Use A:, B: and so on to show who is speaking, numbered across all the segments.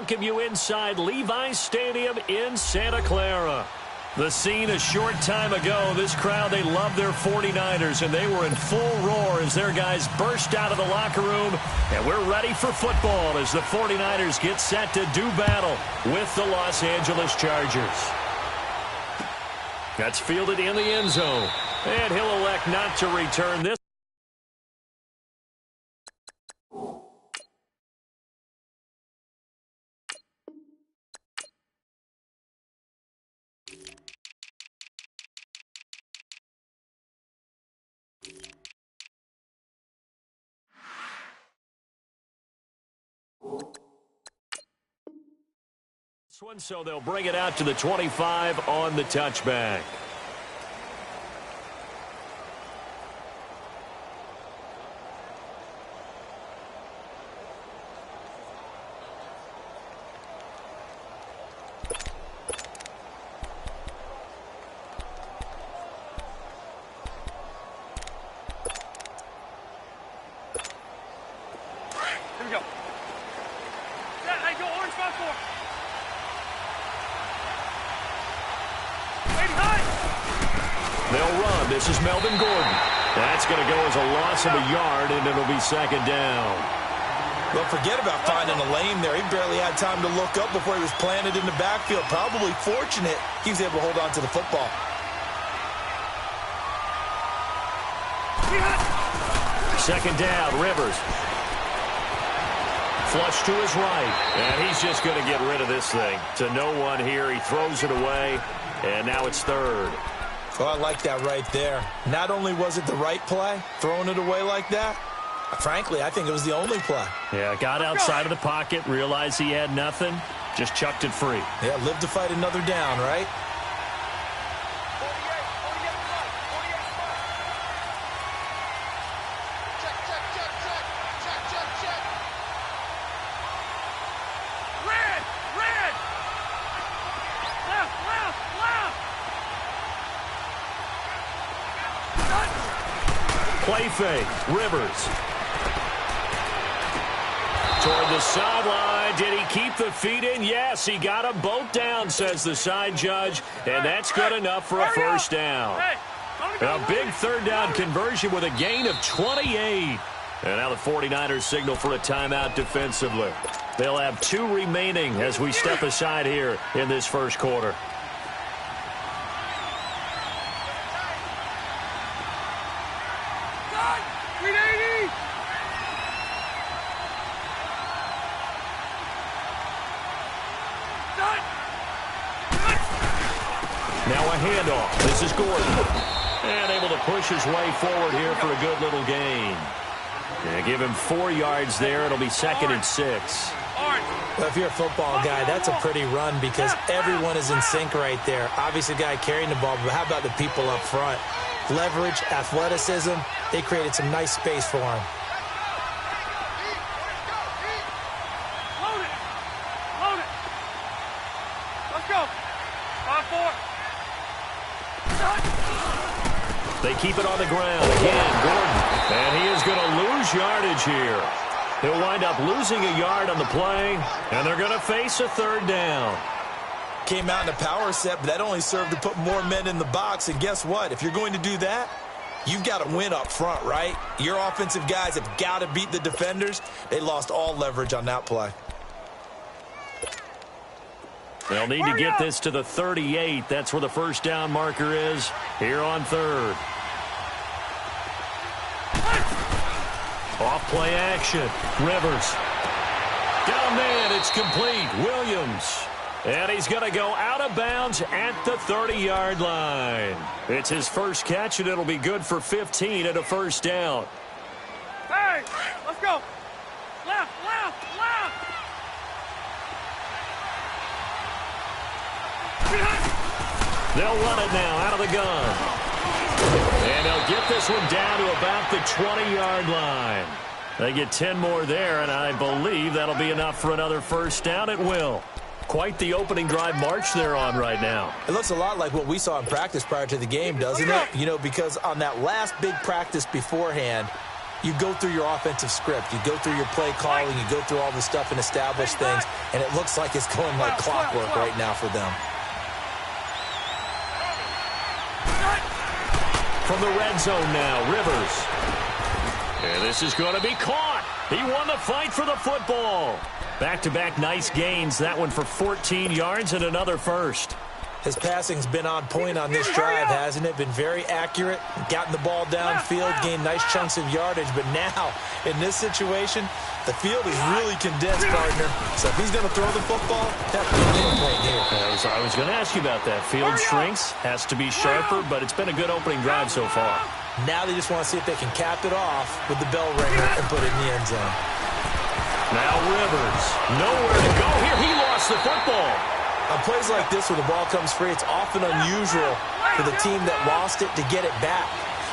A: welcome you inside Levi's Stadium in Santa Clara. The scene a short time ago, this crowd, they love their 49ers, and they were in full roar as their guys burst out of the locker room. And we're ready for football as the 49ers get set to do battle with the Los Angeles Chargers. That's fielded in the end zone, and he'll elect not to return this. So they'll bring it out to the 25 on the touchback.
B: Here we go. Hey, go orange 5-4.
A: They'll run. This is Melvin Gordon. That's going to go as a loss of a yard, and it'll be second down.
C: Well, forget about finding a lane there. He barely had time to look up before he was planted in the backfield. Probably fortunate he was able to hold on to the football.
A: Second down, Rivers. Flush to his right, and he's just going to get rid of this thing. To no one here, he throws it away, and now it's third.
C: Oh, I like that right there. Not only was it the right play, throwing it away like that, frankly, I think it was the only play.
A: Yeah, got outside of the pocket, realized he had nothing, just chucked it free.
C: Yeah, live to fight another down, right?
A: Play fake, Rivers. Toward the sideline. Did he keep the feet in? Yes, he got them both down, says the side judge, and that's good enough for a first down. A big third down conversion with a gain of 28. And now the 49ers signal for a timeout defensively. They'll have 2 remaining as we step aside here in this first quarter. Now a handoff. This is Gordon. And able to push his way forward here for a good little gain. And give him 4 yards there. It'll be 2nd and 6.
C: Well, if you're a football guy, that's a pretty run because everyone is in sync right there. Obviously, the guy carrying the ball, but how about the people up front? Leverage, athleticism, they created some nice space for him.
B: Load it. Load it. Let's go. 5-4.
A: They keep it on the ground. Again, Gordon. And he is going to lose yardage here. He'll wind up losing a yard on the play, and they're going to face a third down.
C: Came out in a power set, but that only served to put more men in the box. And guess what? If you're going to do that, you've got to win up front, right? Your offensive guys have got to beat the defenders. They lost all leverage on that play.
A: They'll need to get this to the 38. That's where the first down marker is here on third. Off play action. Rivers. Got a man. It's complete. Williams. And he's going to go out of bounds at the 30-yard line. It's his first catch, and it'll be good for 15 and a first down.
B: Hey, let's go. Left, left, left.
A: They'll run it now out of the gun. And they'll get this one down to about the 20-yard line. They get 10 more there, and I believe that'll be enough for another first down. It will. Quite the opening drive march they're on right now.
C: It looks a lot like what we saw in practice prior to the game, doesn't it? You know, because on that last big practice beforehand, You go through your offensive script. You go through your play calling. You go through all the stuff and establish things, and it looks like it's going like clockwork right now for them.
A: From the red zone now, Rivers. And this is going to be caught. He won the fight for the football. Back-to-back nice gains. That one for 14 yards and another first.
C: His passing's been on point on this drive, hasn't it? Been very accurate, gotten the ball downfield, gained nice chunks of yardage. But now, in this situation, the field is really condensed, partner. So if he's going to throw the football, that's a game right here.
A: I was going to ask you about that. Field shrinks, has to be sharper, but it's been a good opening drive so far.
C: Now they just want to see if they can cap it off with the bell ringer and put it in the end zone.
A: Now Rivers, nowhere to go here. He lost the football.
C: On plays like this where the ball comes free, it's often unusual for the team that lost it to get it back.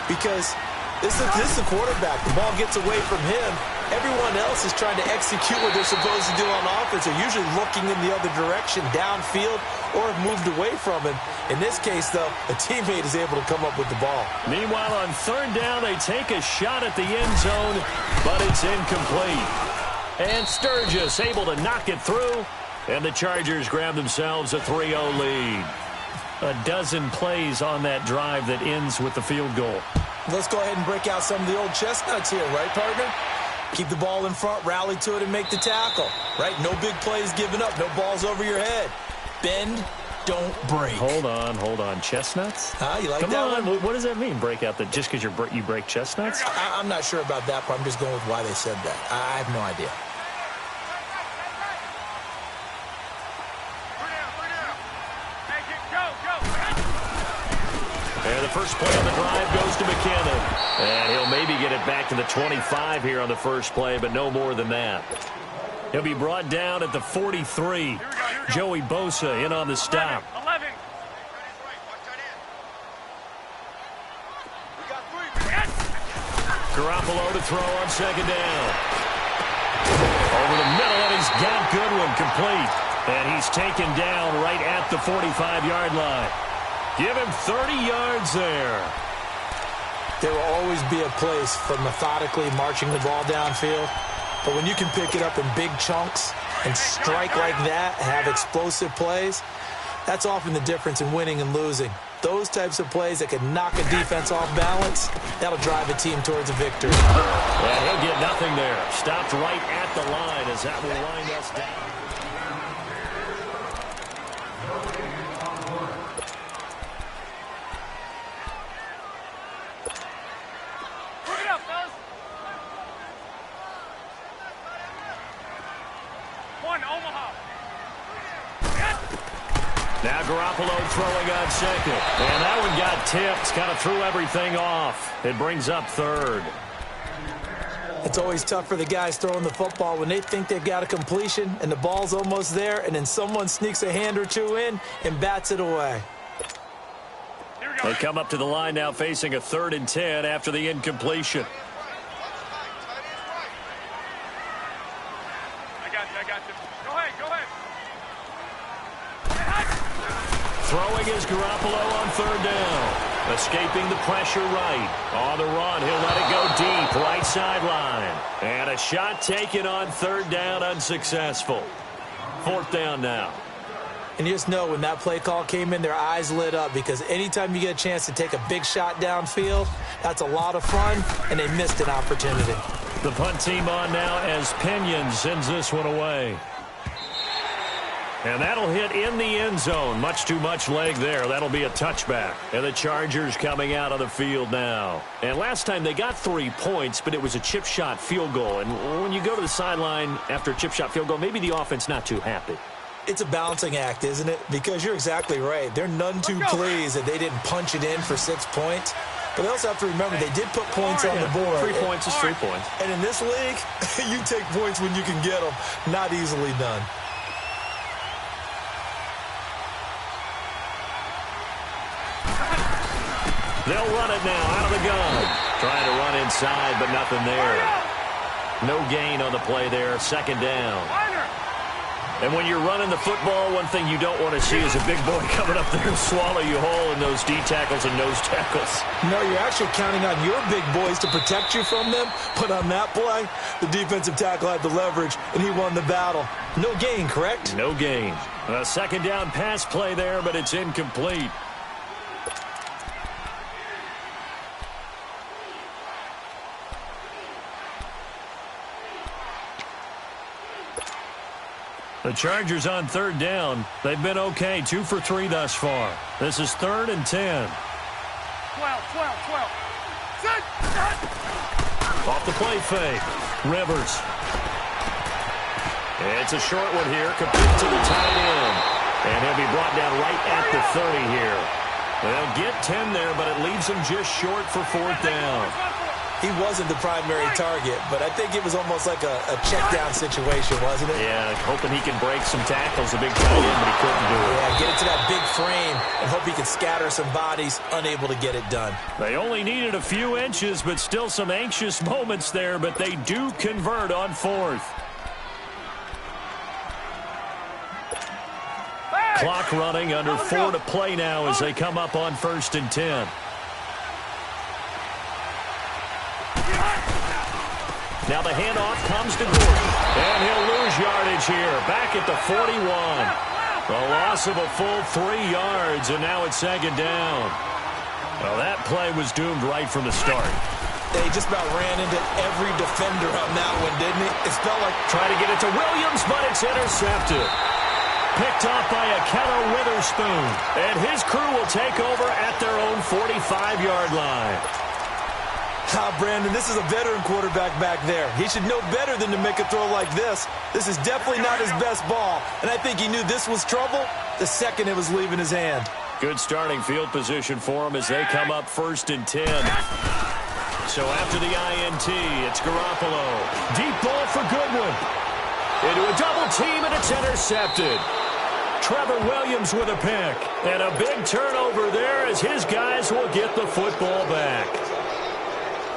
C: Because this is the quarterback. The ball gets away from him. Everyone else is trying to execute what they're supposed to do on offense. They're usually looking in the other direction, downfield, or have moved away from him. In this case, though, a teammate is able to come up with the ball.
A: Meanwhile, on third down, they take a shot at the end zone, but it's incomplete. And Sturgis able to knock it through. And the Chargers grab themselves a 3-0 lead. A dozen plays on that drive that ends with the field goal.
C: Let's go ahead and break out some of the old chestnuts here, right, partner? Keep the ball in front, rally to it, and make the tackle, right? No big plays given up, no balls over your head. Bend, don't break.
A: Hold on. Chestnuts?
C: You like
A: Come
C: that
A: on.
C: one?
A: What does that mean, break out? That just because you break chestnuts?
C: I'm not sure about that, but I'm just going with why they said that. I have no idea.
A: And the first play on the drive goes to McKinnon. And he'll maybe get it back to the 25 here on the first play, but no more than that. He'll be brought down at the 43. Joey Bosa in on the stop.
B: 11.
A: Garoppolo to throw on second down. Over the middle, and he's got Goodwin complete. And he's taken down right at the 45-yard line. Give him 30 yards there.
C: There will always be a place for methodically marching the ball downfield. But when you can pick it up in big chunks and strike like that, have explosive plays, that's often the difference in winning and losing. Those types of plays that can knock a defense off balance, that'll drive a team towards a victory.
A: And he'll get nothing there. Stopped right at the line as that will wind us down. Now Garoppolo throwing on second. And that one got tipped. Kind of threw everything off. It brings up third.
C: It's always tough for the guys throwing the football when they think they've got a completion and the ball's almost there, and then someone sneaks a hand or two in and bats it away.
A: They come up to the line now facing a 3rd and 10 after the incompletion.
B: I got you. Go ahead.
A: Throwing is Garoppolo on 3rd down. Escaping the pressure right. On the run, he'll let it go deep, right sideline. And a shot taken on 3rd down, unsuccessful. 4th down now.
C: And you just know when that play call came in, their eyes lit up, because anytime you get a chance to take a big shot downfield, that's a lot of fun, and they missed an opportunity.
A: The punt team on now as Pinion sends this one away. And that'll hit in the end zone. Much too much leg there. That'll be a touchback. And the Chargers coming out of the field now. And last time they got 3 points, but it was a chip shot field goal. And when you go to the sideline after a chip shot field goal, maybe the offense not too happy.
C: It's a balancing act, isn't it? Because you're exactly right. They're none too pleased that they didn't punch it in for 6 points. But they also have to remember they did put points on the board.
A: 3 points is 3 points.
C: And in this league, you take points when you can get them. Not easily done.
A: They'll run it now out of the gun. Trying to run inside, but nothing there. No gain on the play there. 2nd down. And when you're running the football, one thing you don't want to see is a big boy coming up there and swallow you whole in those D tackles and nose tackles.
C: No, you're actually counting on your big boys to protect you from them. But on that play, the defensive tackle had the leverage, and he won the battle. No gain, correct?
A: No gain. A second down pass play there, but it's incomplete. The Chargers on third down. They've been okay, 2 for 3 thus far. This is 3rd and 10.
B: 12. Set.
A: Off the play fake. Rivers. It's a short one here, complete to the tight end. And he'll be brought down right at the 30 here. They'll get 10 there, but it leaves him just short for 4th down.
C: He wasn't the primary target, but I think it was almost like a check-down situation, wasn't it?
A: Yeah, hoping he can break some tackles, a big tight end, but he couldn't do it.
C: Yeah, get it to that big frame and hope he can scatter some bodies, unable to get it done.
A: They only needed a few inches, but still some anxious moments there, but they do convert on 4th. Clock running, under 4 to play now as they come up on 1st and 10. Now the handoff comes to Gordon, and he'll lose yardage here, back at the 41. A loss of a full 3 yards, and now it's 2nd down. Well, that play was doomed right from the start.
C: They just about ran into every defender on that one, didn't it? It felt like
A: trying to get it to Williams, but it's intercepted. Picked off by a Keller Witherspoon, and his crew will take over at their own 45-yard line.
C: Brandon, this is a veteran quarterback back there. He should know better than to make a throw like this. This is definitely not his best ball, and I think he knew this was trouble the second it was leaving his hand.
A: Good starting field position for him as they come up 1st and 10. So after the INT, it's Garoppolo. Deep ball for Goodwin. Into a double team, and it's intercepted. Trevor Williams with a pick. And a big turnover there as his guys will get the football back.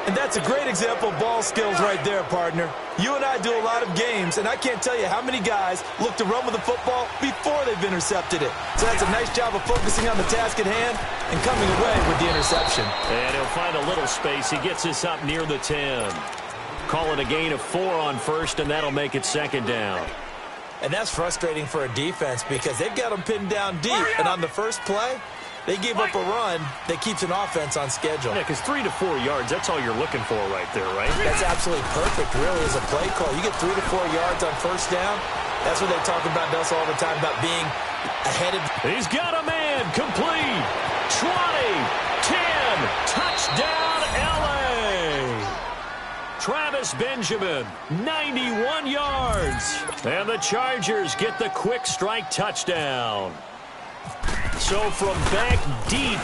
C: And that's a great example of ball skills right there, partner. You and I do a lot of games, and I can't tell you how many guys look to run with the football before they've intercepted it. So that's a nice job of focusing on the task at hand and coming away with the interception.
A: And he'll find a little space. He gets this up near the 10. Call it a gain of 4 on 1st, and that'll make it 2nd down.
C: And that's frustrating for a defense because they've got them pinned down deep. And on the first play, they gave up a run that keeps an offense on schedule.
A: Yeah, because 3 to 4 yards, that's all you're looking for right there, right?
C: That's absolutely perfect, really, as a play call. You get 3 to 4 yards on 1st down. That's what they talk about us all the time, about being ahead of.
A: He's got a man, complete. 20, 10, touchdown, L.A. Travis Benjamin, 91 yards. And the Chargers get the quick strike touchdown. So from back deep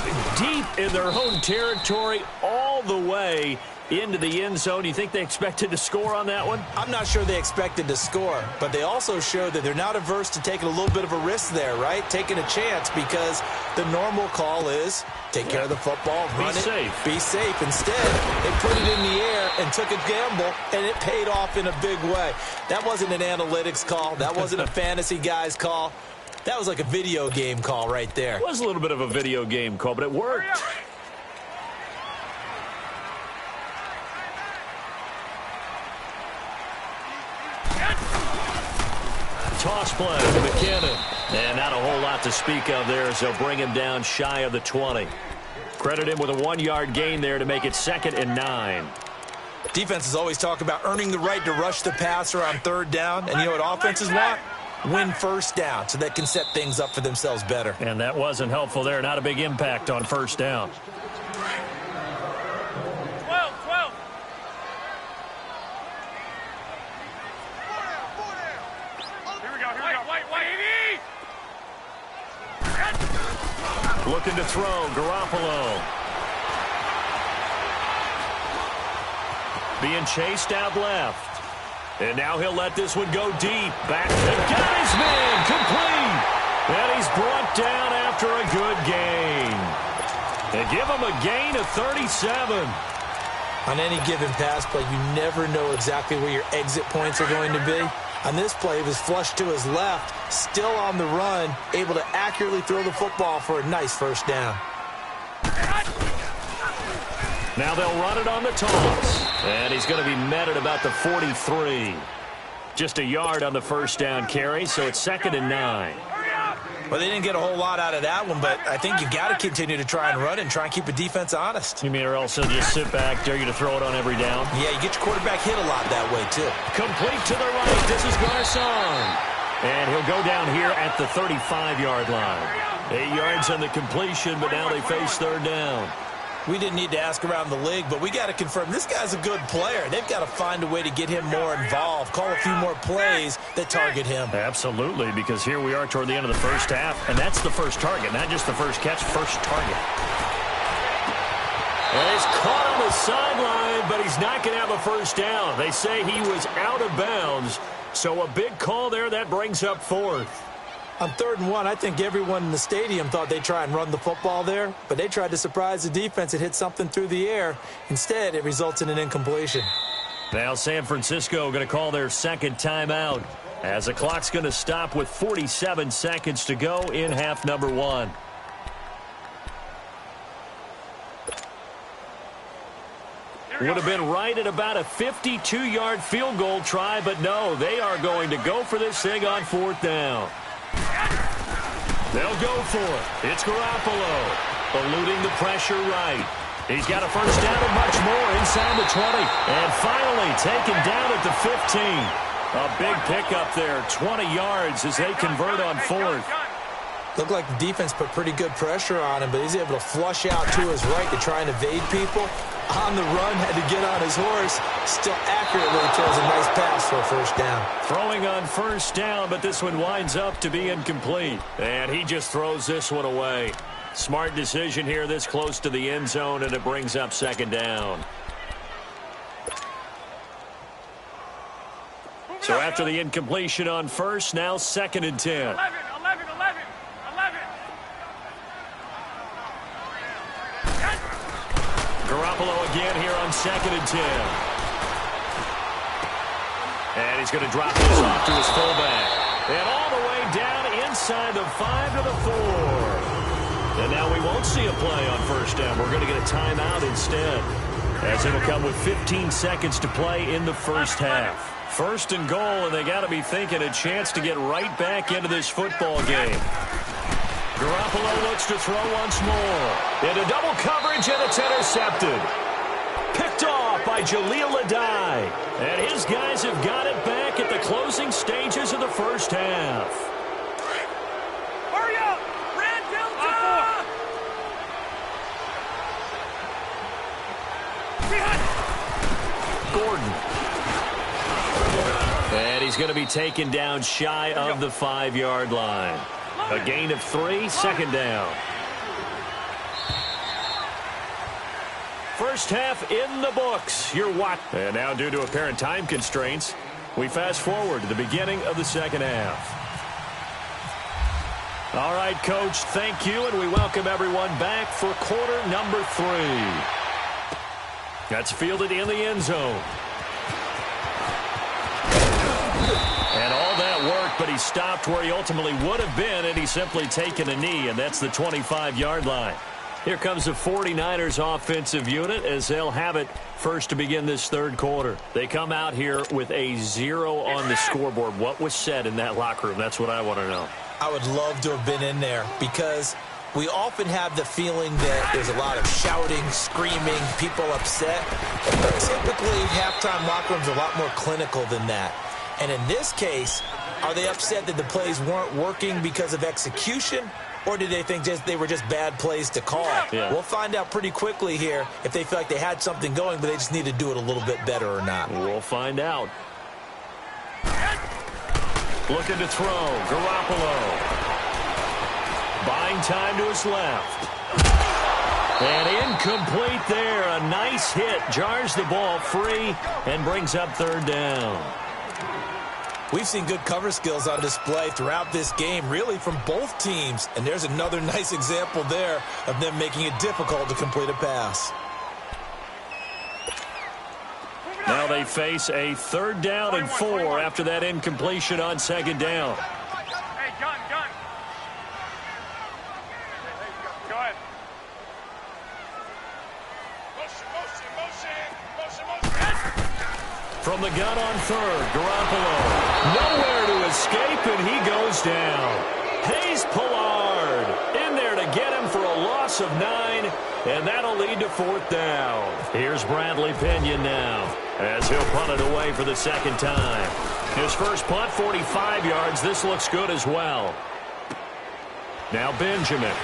A: in their own territory, all the way into the end zone. Do you think they expected to score on that one?
C: I'm not sure they expected to score, but they also showed that they're not averse to taking a little bit of a risk there, right? Taking a chance, because the normal call is take care of the football, run it, be safe. Instead, they put it in the air and took a gamble, and it paid off in a big way. That wasn't an analytics call. That wasn't a fantasy guy's call. That was like a video game call right there.
A: It was a little bit of a video game call, but it worked. Toss play to McKinnon. And not a whole lot to speak of there as they'll bring him down shy of the 20. Credit him with a 1-yard gain there to make it 2nd and 9.
C: Defenses always talk about earning the right to rush the passer on 3rd down. And you know what offenses want? Win 1st down so they can set things up for themselves better.
A: And that wasn't helpful there. Not a big impact on 1st down.
B: 12. Here we go. Wait.
A: Looking to throw, Garoppolo. Being chased out left. And now he'll let this one go deep. Back and got his man, complete. And he's brought down after a good gain. They give him a gain of 37.
C: On any given pass play, you never know exactly where your exit points are going to be. On this play, he was flushed to his left, still on the run, able to accurately throw the football for a nice first down.
A: Now they'll run it on the toss. And he's going to be met at about the 43. Just a yard on the first down carry, so it's 2nd and 9.
C: Well, they didn't get a whole lot out of that one, but I think you got to continue to try and run and try and keep the defense honest.
A: You mean or else they'll just sit back, dare you to throw it on every down?
C: Yeah, you get your quarterback hit a lot that way, too.
A: Complete to the right. This is Garcon. And he'll go down here at the 35-yard line. 8 yards on the completion, but now they face 3rd down.
C: We didn't need to ask around the league, but we got to confirm this guy's a good player. They've got to find a way to get him more involved, call a few more plays that target him.
A: Absolutely, because here we are toward the end of the first half, and that's the first target, not just the first catch, first target. And he's caught on the sideline, but he's not going to have a first down. They say he was out of bounds, so a big call there. That brings up 4th.
C: On 3rd and 1, I think everyone in the stadium thought they'd try and run the football there, but they tried to surprise the defense and hit something through the air. Instead, it results in an incompletion.
A: Now San Francisco going to call their 2nd timeout as the clock's going to stop with 47 seconds to go in half number 1. Would have been right at about a 52-yard field goal try, but no, they are going to go for this thing on 4th down. They'll go for it. It's Garoppolo, eluding the pressure right. He's got a first down and much more inside the 20. And finally taken down at the 15. A big pickup there, 20 yards as they convert on 4th.
C: Looked like the defense put pretty good pressure on him, but he's able to flush out to his right to try and evade people. On the run, had to get on his horse. Still accurately throws a nice pass for a first down.
A: Throwing on first down, but this one winds up to be incomplete. And he just throws this one away. Smart decision here this close to the end zone, and it brings up 2nd down. So after the incompletion on first, now 2nd and 10.
B: 11.
A: Garoppolo again here on 2nd and 10. And he's going to drop this off to his fullback. And all the way down inside the 5 to the 4. And now we won't see a play on first down. We're going to get a timeout instead, as it'll come with 15 seconds to play in the first half. 1st and goal, and they got to be thinking a chance to get right back into this football game. Garoppolo looks to throw once more. Into double coverage, and it's intercepted. Picked off by Jaleel Adai. And his guys have got it back at the closing stages of the first half.
B: Hurry up! Red Delta!
A: Gordon. And he's going to be taken down shy of the 5-yard line. A gain of 3, 2nd down. First half in the books. You're what? And now, due to apparent time constraints, we fast forward to the beginning of the 2nd half. All right, Coach, thank you, and we welcome everyone back for quarter number 3. That's fielded in the end zone. And all that work, but he stopped where he ultimately would have been, and he's simply taken a knee, and that's the 25-yard line. Here comes the 49ers offensive unit as they'll have it first to begin this 3rd quarter. They come out here with a 0 on the scoreboard. What was said in that locker room? That's what I want to know.
C: I would love to have been in there because we often have the feeling that there's a lot of shouting, screaming, people upset. But typically, halftime locker rooms are a lot more clinical than that. And in this case, are they upset that the plays weren't working because of execution? Or did they think they were just bad plays to call?
A: Yeah.
C: We'll find out pretty quickly here if they feel like they had something going, but they just need to do it a little bit better or not.
A: We'll find out. Looking to throw. Garoppolo. Buying time to his left. And incomplete there. A nice hit. Jars the ball free and brings up 3rd down.
C: We've seen good cover skills on display throughout this game, really from both teams. And there's another nice example there of them making it difficult to complete a pass.
A: Now they face a 3rd down and 4 after that incompletion on 2nd down.
B: Hey, gun. Go ahead. Motion.
A: From the gun on 3rd, Garoppolo. Nowhere to escape, and he goes down. Hayes Pollard in there to get him for a loss of 9, and that'll lead to 4th down. Here's Bradley Pinion now as he'll punt it away for the 2nd time. His first punt, 45 yards. This looks good as well. Now Benjamin.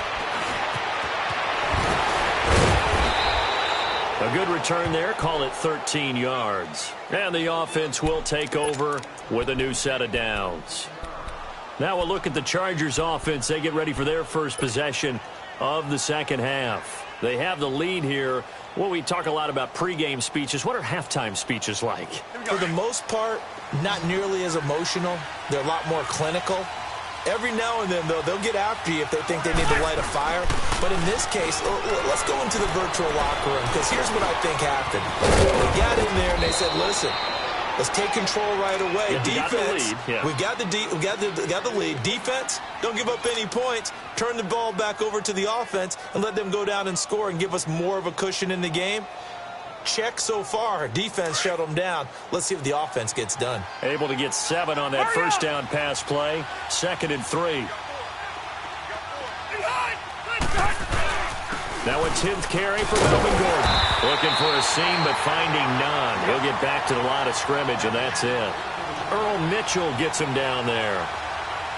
A: A good return there. Call it 13 yards. And the offense will take over with a new set of downs. Now we'll look at the Chargers offense. They get ready for their first possession of the 2nd half. They have the lead here. Well, we talk a lot about pregame speeches. What are halftime speeches like?
C: For the most part, not nearly as emotional. They're a lot more clinical. Every now and then, though, they'll get after you if they think they need to light a fire. But in this case, let's go into the virtual locker room, because here's what I think happened. They got in there and they said, listen, let's take control right away.
A: Yeah,
C: Defense,
A: we
C: got the lead. Defense, don't give up any points. Turn the ball back over to the offense and let them go down and score and give us more of a cushion in the game. Check so far. Defense shut them down. Let's see if the offense gets done.
A: Able to get 7 on that first down pass play. 2nd and 3. Now a 10th carry for Melvin Gordon. Looking for a seam, but finding none. He'll get back to the line of scrimmage, and that's it. Earl Mitchell gets him down there.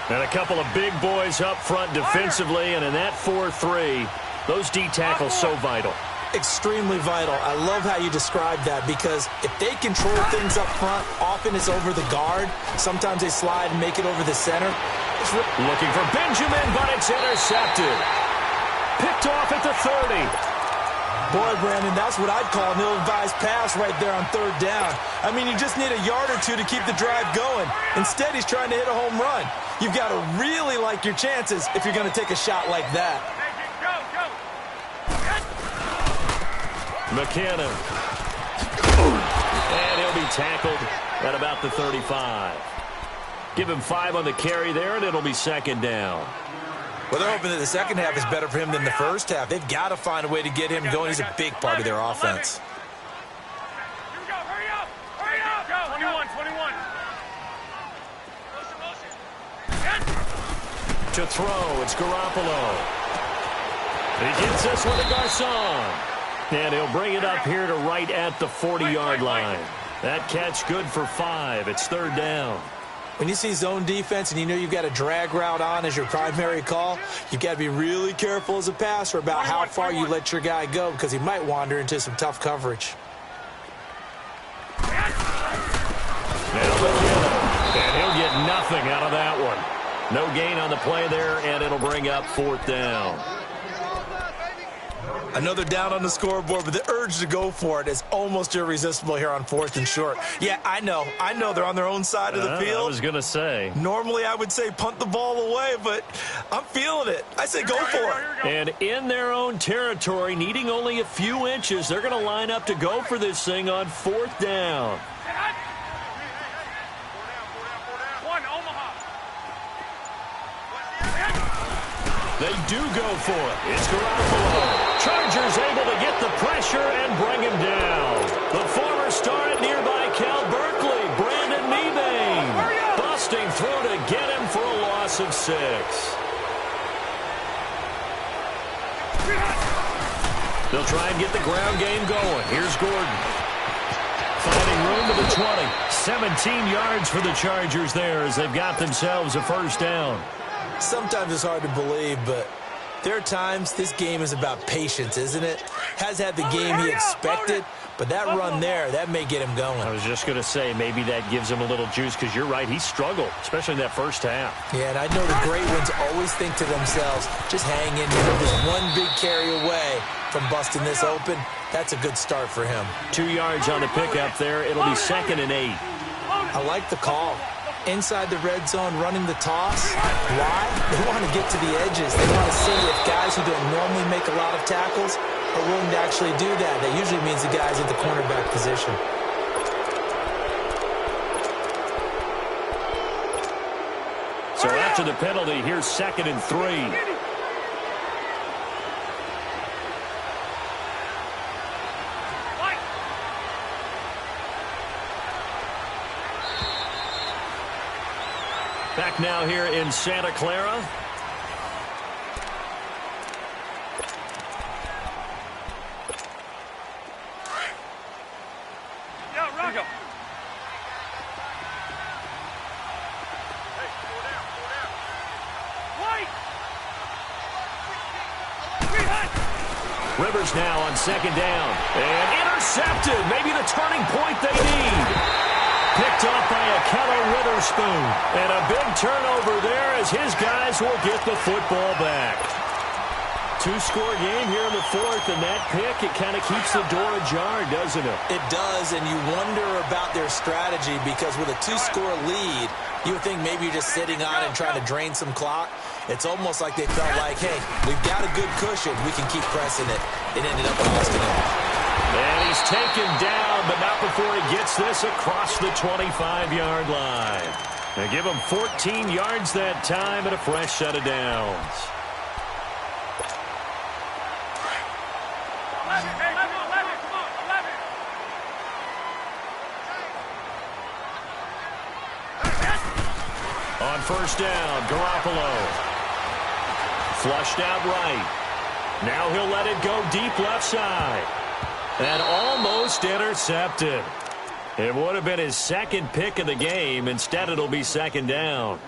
A: And a couple of big boys up front defensively, and in that 4-3, those D tackles so vital.
C: Extremely vital. I love how you describe that, because if they control things up front, often it's over the guard. Sometimes they slide and make it over the center.
A: Looking for Benjamin, but it's intercepted. Picked off at the 30.
C: Boy, Brandon, that's what I'd call an ill-advised pass right there on 3rd down. I mean, you just need a yard or two to keep the drive going. Instead, he's trying to hit a home run. You've got to really like your chances if you're going to take a shot like that.
A: McKinnon. And he'll be tackled at about the 35. Give him 5 on the carry there, and it'll be 2nd down.
C: Well, they're hoping that the 2nd half is better for him than the first half. They've got to find a way to get him going. He's a big part of their offense.
B: Here we go. Hurry up. Hurry up. Go. 21.
A: To throw, it's Garoppolo. He gets this one to Garcon. And he'll bring it up here to right at the 40-yard line. That catch good for 5. It's 3rd down.
C: When you see zone defense and you know you've got a drag route on as your primary call, you've got to be really careful as a passer about how far you let your guy go, because he might wander into some tough coverage.
A: Now and he'll get nothing out of that one. No gain on the play there, and it'll bring up 4th down.
C: Another down on the scoreboard, but the urge to go for it is almost irresistible here on 4th and short. Yeah, I know they're on their own side of the field.
A: I was going to say.
C: Normally I would say punt the ball away, but I'm feeling it. I say go for it.
A: And in their own territory, needing only a few inches, they're going to line up to go for this thing on 4th down. They do go for it. It's Garoppolo. Chargers able to get the pressure and bring him down. The former star at nearby Cal Berkeley, Brandon Mebane, busting through to get him for a loss of 6. They'll try and get the ground game going. Here's Gordon. Finding room to the 20. 17 yards for the Chargers there as they've got themselves a first down.
C: Sometimes it's hard to believe, but there are times this game is about patience, isn't it? Has had the game he expected, but that run there, that may get him going.
A: I was just going to say, maybe that gives him a little juice, because you're right, he struggled, especially in that first half.
C: Yeah, and I know the great ones always think to themselves, just hang in there, just one big carry away from busting this open. That's a good start for him.
A: 2 yards on the pickup there. It'll be 2nd and 8.
C: I like the call. Inside the red zone, running the toss. Why? They want to get to the edges. They want to see if guys who don't normally make a lot of tackles are willing to actually do that. That usually means the guys at the cornerback position.
A: after the penalty. Here's 2nd and 3. Back now here in Santa Clara.
B: Yeah, right. Go.
A: Rivers now on 2nd down. And intercepted. Maybe the turning point they need. Picked off by Akello Witherspoon. And a big turnover there as his guys will get the football back. 2-score game here in the 4th, and that pick, it kind of keeps the door ajar, doesn't it?
C: It does, and you wonder about their strategy because with a 2-score lead, you would think maybe you're just sitting on and trying to drain some clock. It's almost like they felt like, hey, we've got a good cushion. We can keep pressing it. It ended up costing him.
A: And he's taken down, but not before he gets this across the 25-yard line. They give him 14 yards that time and a fresh set of downs. On 1st down, Garoppolo. Flushed out right. Now he'll let it go deep left side. And almost intercepted. It would have been his 2nd pick of the game. Instead, it'll be 2nd down.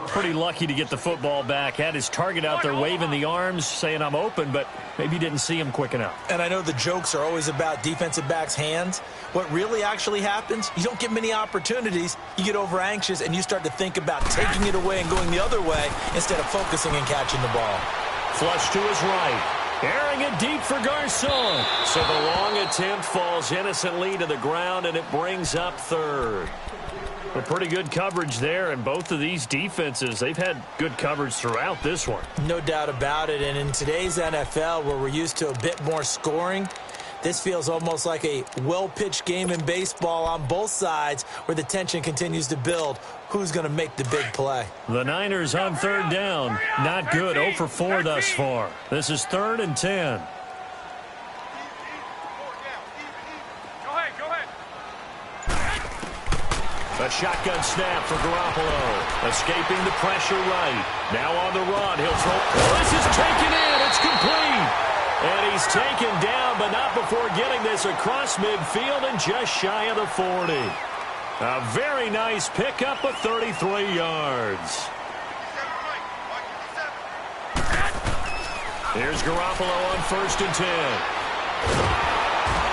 A: Pretty lucky to get the football back. Had his target out there waving the arms, saying I'm open, but maybe didn't see him quick enough.
C: And I know the jokes are always about defensive backs' hands. What really actually happens, you don't get many opportunities. You get over anxious, and you start to think about taking it away and going the other way instead of focusing and catching the ball.
A: Flush to his right. Airing it deep for Garcon. So the long attempt falls innocently to the ground, and it brings up 3rd. A pretty good coverage there, and both of these defenses, they've had good coverage throughout this one.
C: No doubt about it, and in today's NFL, where we're used to a bit more scoring, this feels almost like a well-pitched game in baseball on both sides where the tension continues to build. Who's going to make the big play?
A: The Niners on 3rd down. Not good. 0 for 4 thus far. This is 3rd and 10. A shotgun snap for Garoppolo. Escaping the pressure right. Now on the run. He'll throw. This is taken in. It's complete. And he's taken down, but not before getting this across midfield and just shy of the 40. A very nice pickup of 33 yards. Here's Garoppolo on 1st and 10.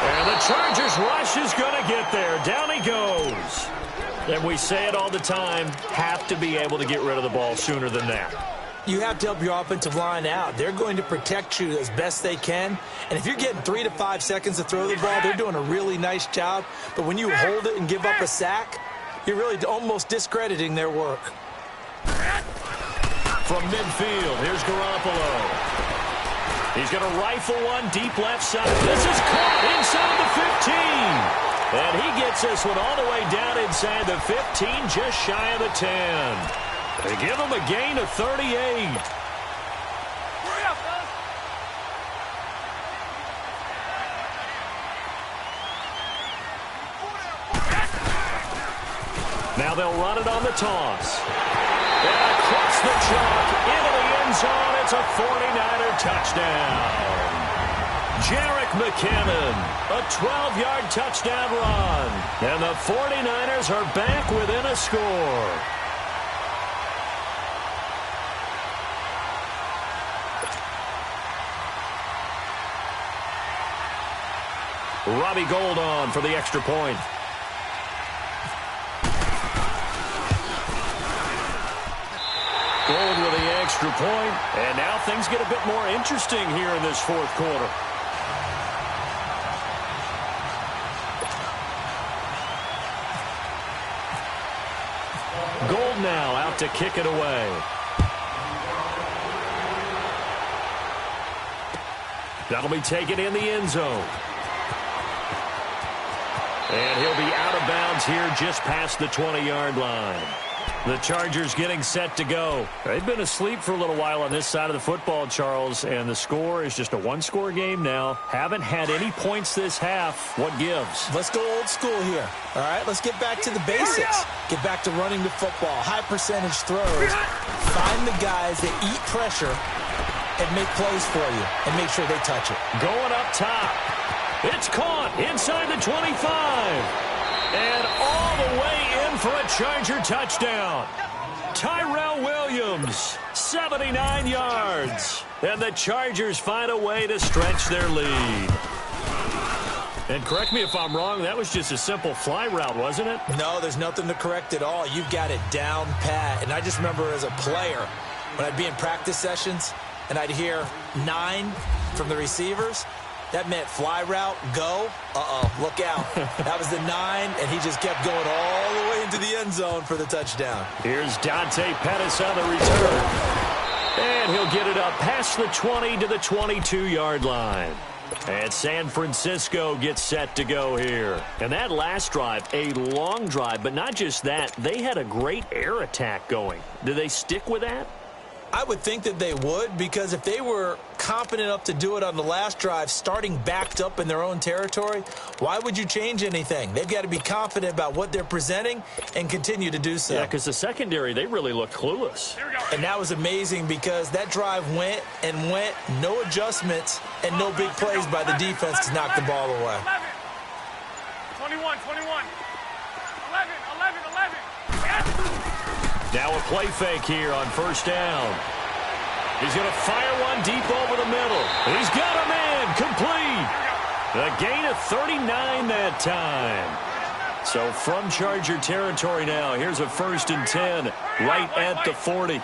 A: And the Chargers rush is going to get there. Down he goes. And we say it all the time, have to be able to get rid of the ball sooner than that.
C: You have to help your offensive line out. They're going to protect you as best they can. And if you're getting 3 to 5 seconds to throw the ball, they're doing a really nice job. But when you hold it and give up a sack, you're really almost discrediting their work.
A: From midfield, here's Garoppolo. He's going to rifle one deep left side. This is caught inside the 15. And he gets this one all the way down inside the 15, just shy of the 10. They give him a gain of 38. Now they'll run it on the toss. And across the chalk, into the end zone, it's a 49er touchdown. Jerick McKinnon, a 12-yard touchdown run. And the 49ers are back within a score. Robbie Gould on for the extra point. Gould with the extra point, and now things get a bit more interesting here in this 4th quarter. Gould now out to kick it away. That'll be taken in the end zone. And he'll be out of bounds here just past the 20-yard line. The Chargers getting set to go. They've been asleep for a little while on this side of the football, Charles, and the score is just a one-score game now. Haven't had any points this half. What gives?
C: Let's go old school here. All right, let's get back to the basics. Get back to running the football, high percentage throws. Find the guys that eat pressure and make plays for you and make sure they touch it.
A: Going up top. It's caught inside the 25. And all the way in for a Charger touchdown. Tyrell Williams, 79 yards. And the Chargers find a way to stretch their lead. And correct me if I'm wrong, that was just a simple fly route, wasn't it?
C: No, there's nothing to correct at all. You've got it down pat. And I just remember as a player, when I'd be in practice sessions and I'd hear 9 from the receivers, that meant fly route, go, look out. That was the 9, and he just kept going all the way into the end zone for the touchdown.
A: Here's Dante Pettis on the return. And he'll get it up past the 20 to the 22-yard line. And San Francisco gets set to go here. And that last drive, a long drive, but not just that, they had a great air attack going. Do they stick with that?
C: I would think that they would, because if they were confident enough to do it on the last drive, starting backed up in their own territory, why would you change anything? They've got to be confident about what they're presenting and continue to do so.
A: Yeah, because the secondary, they really looked clueless.
C: And that was amazing because that drive went and went, no adjustments and no big plays by the defense to knock the ball away.
B: 21, 21. 11, 11, 11. Yes!
A: Now a play fake here on first down. He's going to fire one deep over the middle. He's got a man complete. A gain of 39 that time. So from Charger territory now, here's a 1st and 10 right at the 40.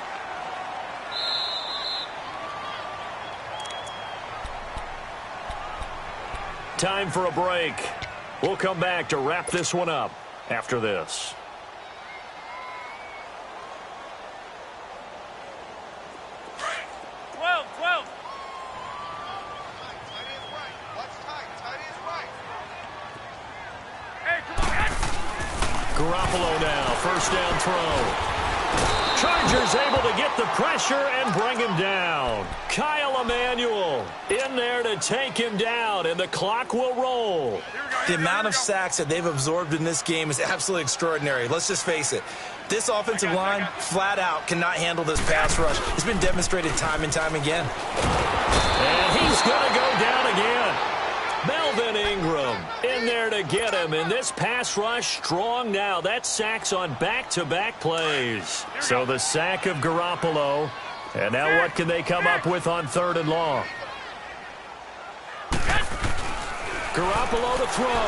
A: Time for a break. We'll come back to wrap this one up after this. Garoppolo now, first down throw. Chargers able to get the pressure and bring him down. Kyle Emanuel in there to take him down, and the clock will roll.
C: The amount of sacks that they've absorbed in this game is absolutely extraordinary. Let's just face it. This offensive line, flat out, cannot handle this pass rush. It's been demonstrated time and time again.
A: And he's going to go down again. Melvin Ingram in there to get him, and this pass rush strong now. That sack's on back-to-back plays. So the sack of Garoppolo, and now what can they come up with on 3rd and long? Garoppolo to throw.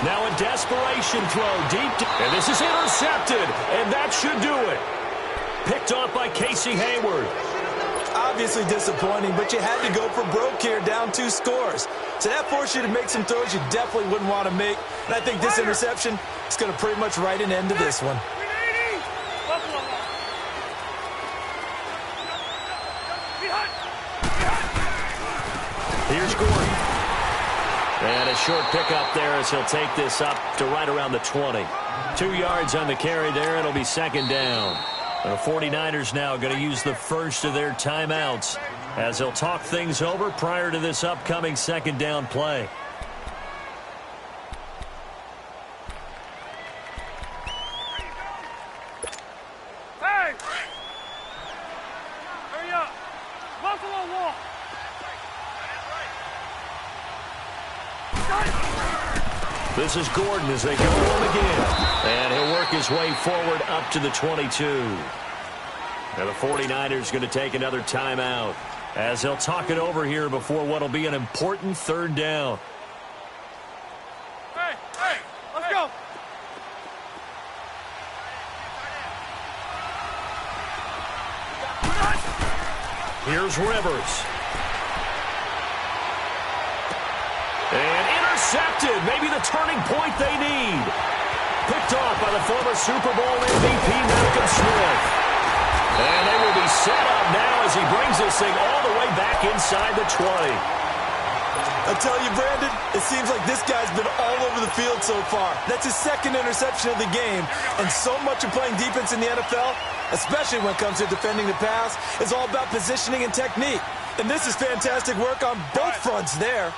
A: Now a desperation throw deep, and this is intercepted, and that should do it. Picked off by Casey Hayward.
C: Obviously disappointing, but you had to go for broke here, down 2 scores. So that forced you to make some throws you definitely wouldn't want to make. And I think this interception is going to pretty much write an end to this one.
A: Here's Gordon. And a short pickup there as he'll take this up to right around the 20. 2 yards on the carry there. It'll be 2nd down. The 49ers now going to use the first of their timeouts as they'll talk things over prior to this upcoming 2nd down play.
B: Hey! Hurry up! Buffalo wall!
A: This is Gordon as they go home again. And he'll work his way forward up to the 22. And the 49ers going to take another timeout as they'll talk it over here before what will be an important 3rd down.
B: Hey, let's go!
A: Here's Rivers. And intercepted. Maybe the turning point they need. Picked off by the former Super Bowl MVP, Malcolm Smith. And they will be set up now as he brings this thing all the way back inside the 20.
C: I tell you, Brandon, it seems like this guy's been all over the field so far. That's his second interception of the game, and so much of playing defense in the NFL, especially when it comes to defending the pass, is all about positioning and technique. And this is fantastic work on both fronts there.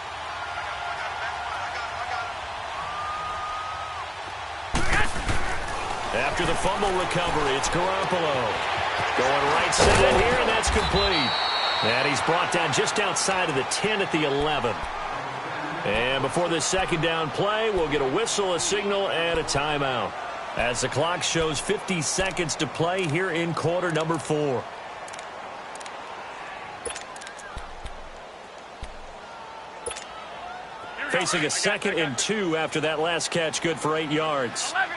A: After the fumble recovery, it's Garoppolo. Going right side here, and that's complete. And he's brought down just outside of the 10 at the 11. And before this second down play, we'll get a whistle, a signal, and a timeout, as the clock shows 50 seconds to play here in quarter number 4. Facing a 2nd and 2 after that last catch, good for 8 yards.
B: 11.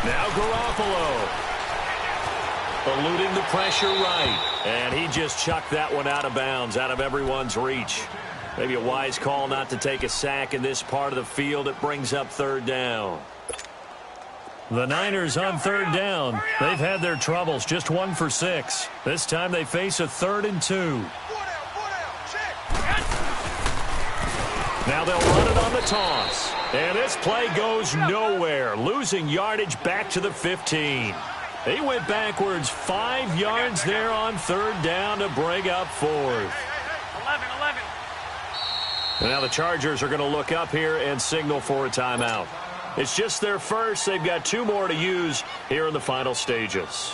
A: Now Garoppolo, eluding the pressure right, and he just chucked that one out of bounds, out of everyone's reach. Maybe a wise call not to take a sack in this part of the field. It brings up 3rd down. The Niners on 3rd down. They've had their troubles, just 1 for 6. This time they face a 3rd and 2. Now they'll run it on the toss. And this play goes nowhere, losing yardage back to the 15. He went backwards 5 yards there on 3rd down to bring up 4th.
B: 11.
A: And now the Chargers are going to look up here and signal for a timeout. It's just their first. They've got 2 more to use here in the final stages.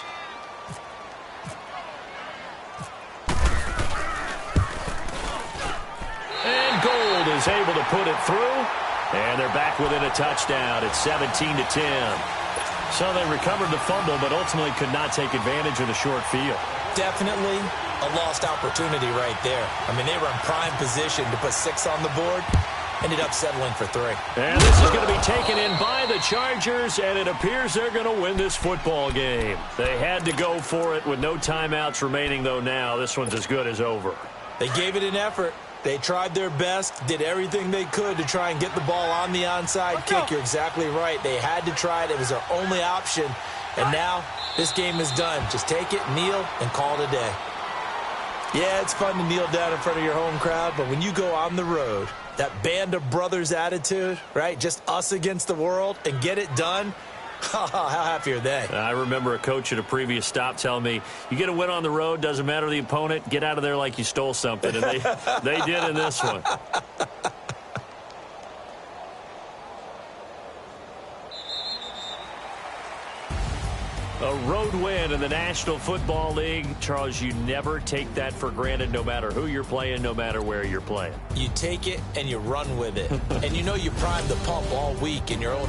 A: And Gold is able to put it through. And they're back within a touchdown at 17-10. So they recovered the fumble, but ultimately could not take advantage of the short field.
C: Definitely a lost opportunity right there. I mean, they were in prime position to put 6 on the board. Ended up settling for 3.
A: And this is going to be taken in by the Chargers, and it appears they're going to win this football game. They had to go for it with no timeouts remaining, though now this one's as good as over.
C: They gave it an effort. They tried their best, did everything they could to try and get the ball on the onside kick. You're exactly right. They had to try it. It was their only option. And now this game is done. Just take it, kneel, and call it a day. Yeah, it's fun to kneel down in front of your home crowd, but when you go on the road, that band of brothers attitude, right? Just us against the world and get it done. How happy are they?
A: I remember a coach at a previous stop telling me, you get a win on the road, doesn't matter the opponent, get out of there like you stole something. And they did in this one. A road win in the National Football League. Charles, you never take that for granted, no matter who you're playing, no matter where you're playing.
C: You take it and you run with it. And you know you primed the pump all week in your own